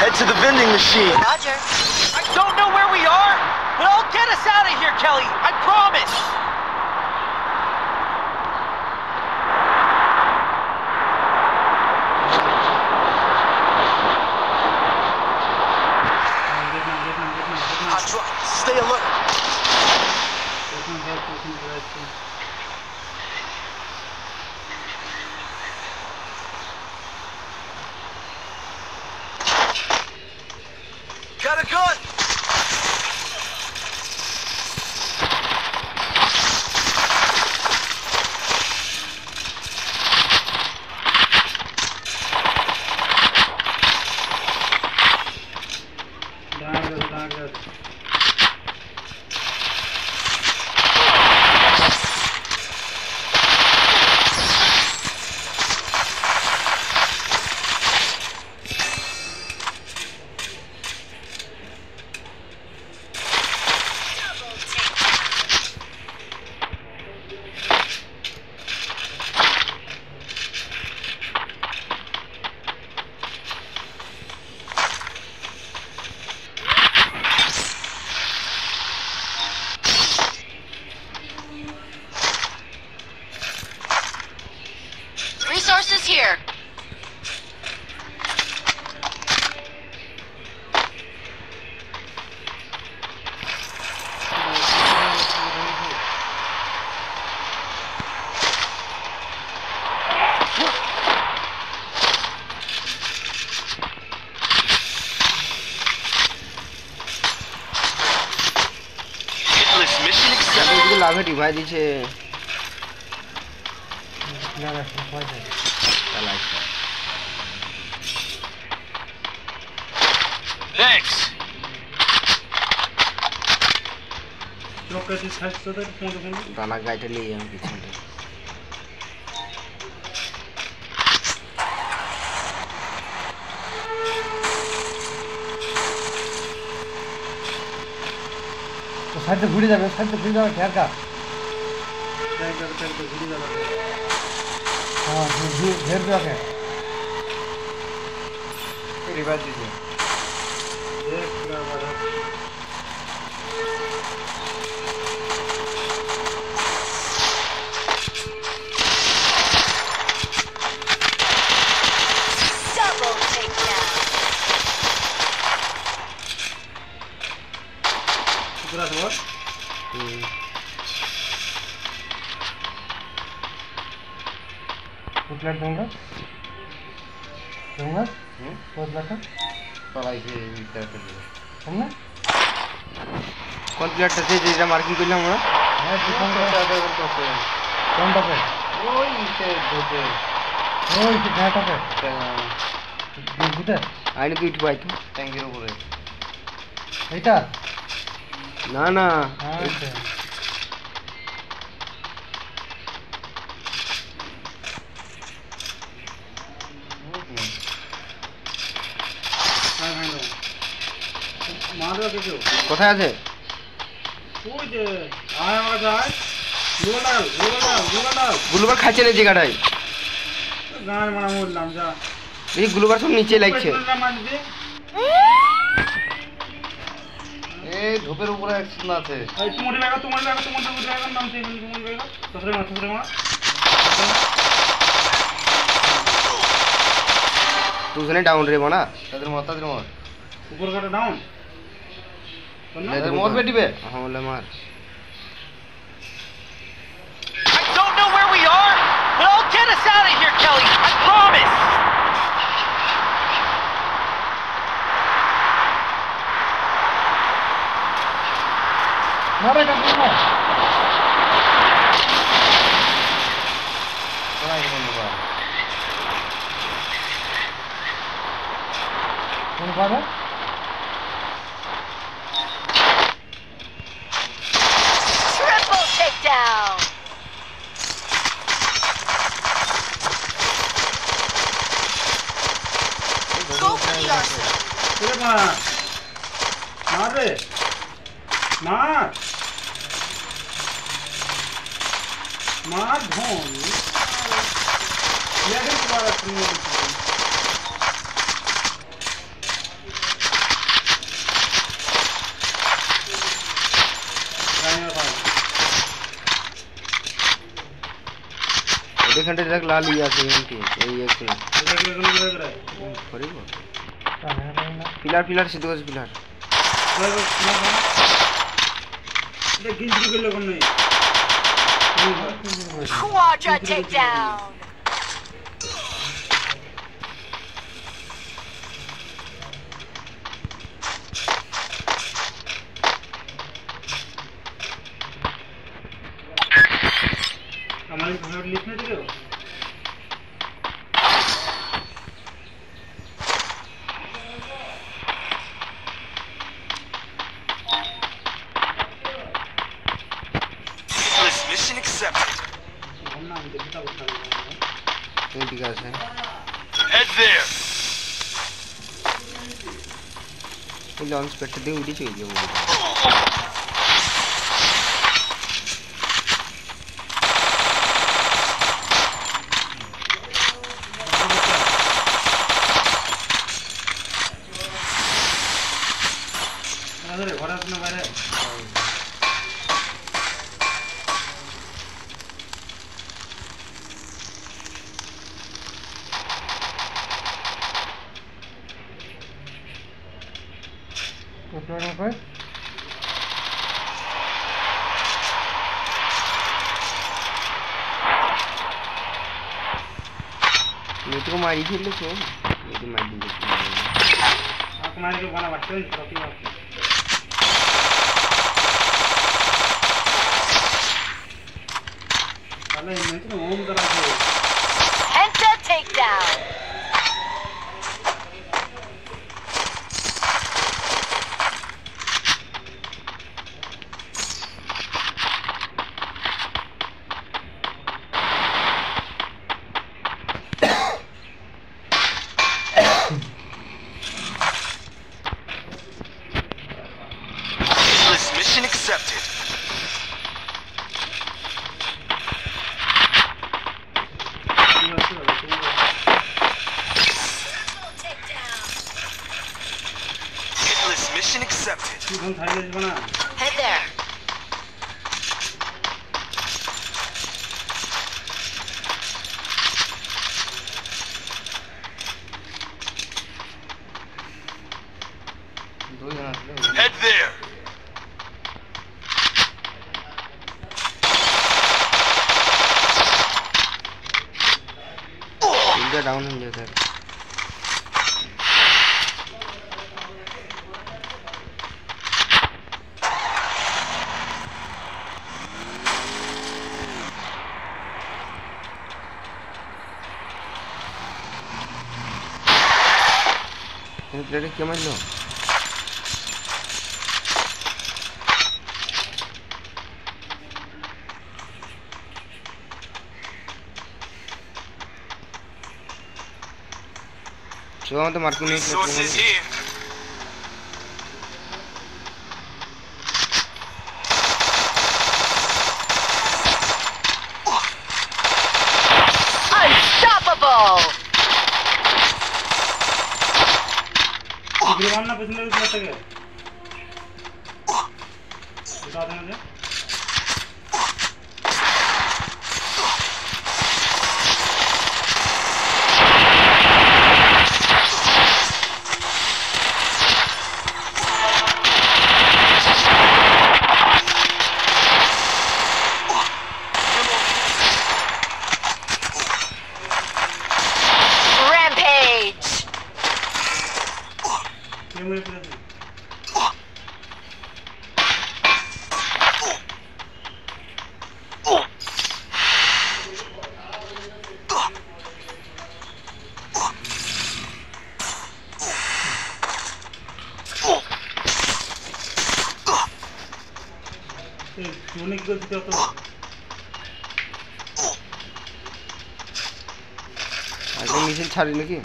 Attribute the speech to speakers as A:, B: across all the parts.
A: Head to the vending machine.
B: Roger.
C: I don't know where we are, but I'll get us out of here, Kelly. I promise.
A: Hot truck. Stay alert. Got a gun.
B: Resources here.
A: Mission accepted.
D: লাভে device দিছে
A: Thanks.
D: দানা গাইতে নিয়ে আমি পিছনে
E: সাইডে ঘুরে যাবে ঠেকা হ্যাঁ ঘের যাবে
D: রিভাইস দিছে
B: Double takedown.
E: कुठला डोंगर पोचला का
D: চলাইছে ভিতরে
E: সামনে
D: কোন প্লেয়ারটা যেটা মার্কিং করলাম আমরা
E: হ্যাঁ কোনটা पे
D: ওই নিচে ঢোকে
E: ওই যে ঘাটা पे বুঝতে
D: আইনে তুই উঠে পাই তো ট্যাঙ্কের উপরে
E: এইটা
D: না না
E: আচ্ছা
D: কোথায় আছে
E: ওই যে আয় আমার যায়
D: গ্লুবার খাচ্ছে না জায়গাটায়
E: গান মারা বললাম যা
D: এই গ্লুবার সব নিচে লাগছে এই ধূপের উপরে অ্যাকশন আছে
E: এই তোমার নাম সেই তোমার বেগা তোরে মা
D: তুজনে ডাউন রে বনা তাদের মত
E: উপর কাটা ডাউন
D: তাদের মত বেটিবে হ্যাঁ বলে মার
C: I don't know where we are, but I'll get us out of here, Kelly. I promise.
E: মারে কাটা না
D: কোথায় গেল বাবা
E: কোন পাবে
B: Triple takedown. Go for the arsenal.
E: রে মা মারে মার ধন ইয়াদের তোমার শুনে
D: এখানটা দেখ লাল ই আছে এমপি এই এখানে করিব পিলার পিলার সিধে বস পিলার
B: Quadra takedown.
E: हमारे घर लिखने दे रहे हो
A: Mission accepted.
D: ঠিক আছে
A: Head there.
D: এই লঞ্চ প্যাডটা দিয়ে উঠে চলে যাবো
E: ঘরে আসুন বাইরে
D: मेरे को मारी थी लोग मेरी मारी थी
E: आपको मारे के बना बच्चे नहीं करती बात अरे मैं तो होम करा दे
B: Enter takedown.
A: Mission accepted. Hitless mission accepted.
E: तू कौन थाली ले बना
B: Head there.
D: दो जना
A: Head there.
D: इंडिया डाउन हो जाता है प्लेयर क्या मार लो जो तो मार्किंग नहीं
A: Resources here.
B: Unstoppable.
E: गिरवान ना पिछले भी लटक गए बता देना मुझे
B: Rampage.
E: ये मुझे पता नहीं यूनिक को दिखा तो
D: आगे मिशन छाड़ी लगी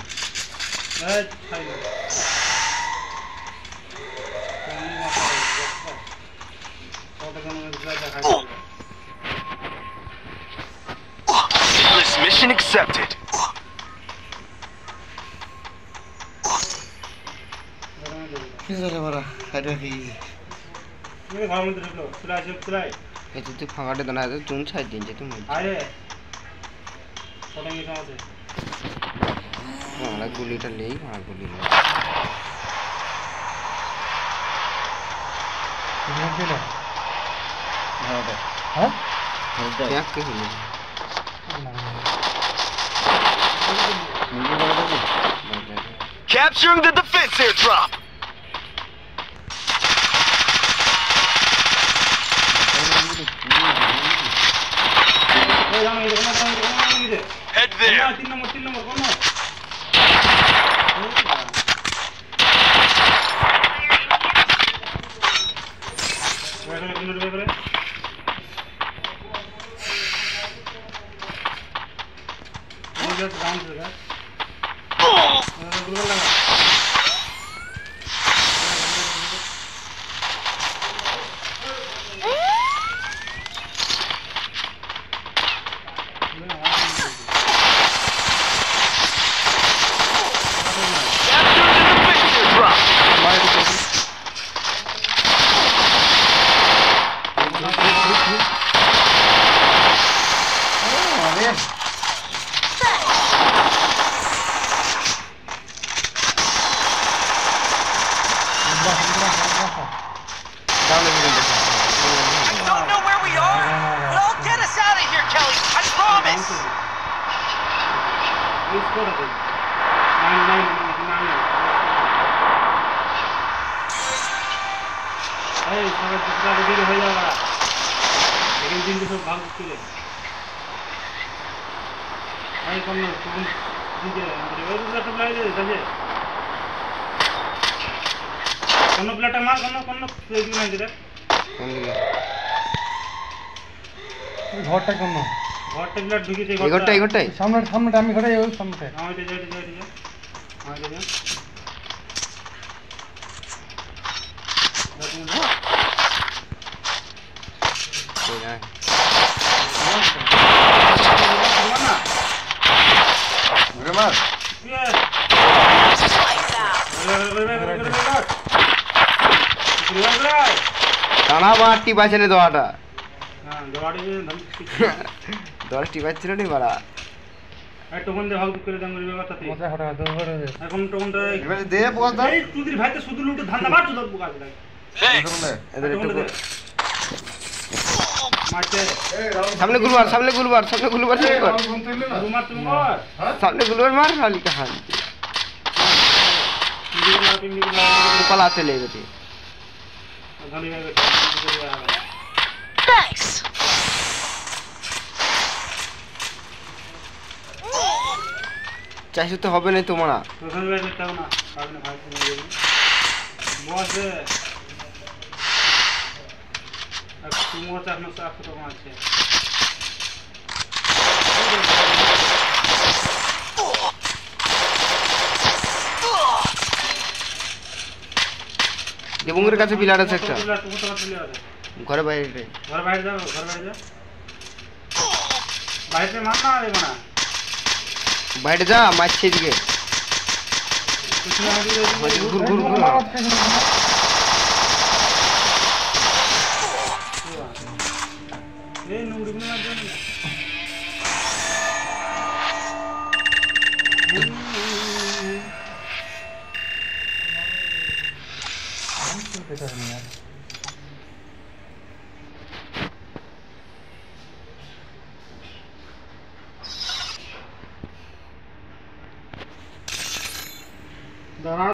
A: Hitless mission accepted.
D: किधर है बड़ा अरे ही
E: ये घर में देख लो चला
D: ये तो फांगाटे दना है तो चुन छाई दिन जे तुम
E: अरे পটাঙ্গি কামাতে
D: আমরা গুলিটা নেই আর গুলি নেই দেখ কে হলো
A: Capturing the defense airdrop.
E: এই রাম এই কোন
A: Head there.
E: 3 নম্বর কোন
C: Don't know where we are, but I'll get us out of here, Kelly. I promise.
E: Please go to 9 এই সবাই দুটো দিকে হয়ে যাবে এখানে দিনকে সব ভাগ করে এই কোন দিকে আমাদের ওই দুটো প্লাই দে দাজে কোন প্লেটা মার কোন প্লেট নাই দিরা
D: কোন দিকে
E: ঘরটা কোন ঘরটা প্লেট ঢুকিছে
D: এই ঘরটাই
E: সামনে আমি ঘরে ওই সামনে আমাদের যাই আমাদের যাই
D: টানা বার টিপাছে রে দোয়াটা দশ টিপাচ্ছিল নি বাড়া
E: টোকন দে ভাগ করে দাম করে কথাতে মজা হটা এখন টোকনটা
D: দে বস দা
E: এই তুই ভাইতে শুধু লুটে ধান্দা মার তো দব কাজ লাগে
A: Thanks.
D: এদের একটু
E: মারতে
D: সামনে গুলবার ঠিক কর
E: রুমার তুমি কর
D: সামনে গুলবার মার খালি কাহান
E: নিজে না তুমি না
D: পালাতে লেগে গেছে
E: ধনী ভাই
B: Nice.
D: চাইছো তো হবে না তোমরা
E: ধনী ভাই দেখতে না পাগনে ভাই তুমি বস তুমি চার না 700 টাকা আছে
D: দেবঙ্গের কাছে পিলার আছে একটা ঘরে বাইরে
E: যাও বাইরে মার না রে মানা
D: বাইরে যা মারছে এদিকে ঘুর ঘুর ঘুর
E: এই নুড়ি মার দাঁড়া